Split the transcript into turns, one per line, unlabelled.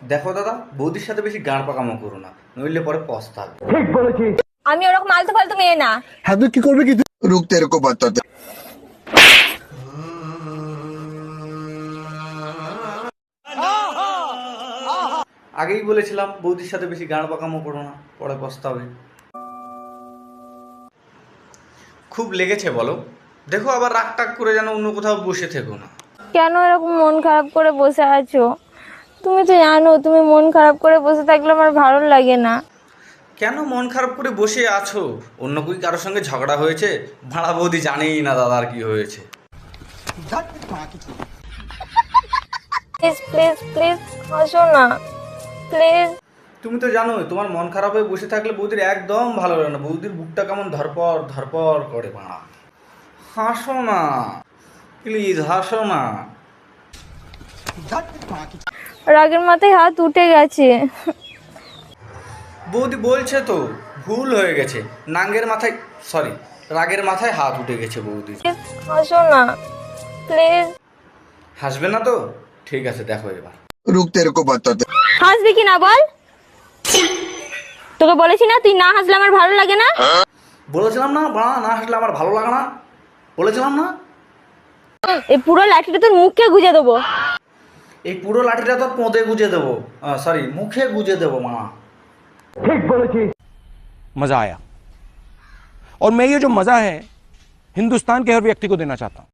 দেখো দাদা, বৌদির সাথে বেশি গাঁড় পাকামো করো না, নইলে পরে পস্তাবে।
আমি ওরকম আলতু ফালতু মেয়ে না।
হ্যাঁ তুই কি করবি কি?
रुक तेरे को बताते।
আগেই বলেছিলাম বৌদির সাথে বেশি গাঁড় পাকামো করো না, পরে পস্তাবে। খুব লেগেছে বলো? দেখো আবার রাগ টাগ করে যেন অন্য কোথাও বসে থেকো না।
কেন এরকম মন খারাপ করে বসে আছো? তুমি তো জানো তুমি মন খারাপ করে বসে থাকলে আমার ভালো লাগে না।
কেন মন খারাপ করে বসে আছো? অন্য কি কারোর সঙ্গে ঝগড়া হয়েছে? ভাড়া বৌদি জানেই না দাদার কি হয়েছে।
প্লিজ প্লিজ প্লিজ হাসো না প্লিজ।
তুমি তো জানোই তোমার মন খারাপ হয়ে বসে থাকলে বৌদির একদম ভালো লাগে না। বৌদির বুকটা কেমন ধরপর ধরপর করে ভাড়া। হাসো না প্লিজ, হাসো না।
রাগের মাথায় হাত উঠে গেছে।
বৌদি বলছে তো ভুল হয়ে গেছে, নাঙ্গের মাথায় সরি রাগের মাথায় হাত উঠে গেছে বৌদি।
হাসো না প্লিজ।
হাসবে না তো? ঠিক আছে, দেখো এবার।
रुक तेरे को बताते।
হাসবি কি না বল? তোকে বলেছি না তুই না হাসলে আমার ভালো লাগে না।
বলেছিলাম না বাড়া, না হাসলে আমার ভালো লাগে না, বলেছিলাম না?
এই পুরো লাঠিটা তোর মুখে গুজে দেবো।
এই পুরো লাঠিটা তো পোঁদে গুজে দেবো, সরি মুখে গুজে দেবো মা।
मजा आया और मैं ये जो मजा है हिंदुस्तान के हर व्यक्ति को देना चाहता हूं।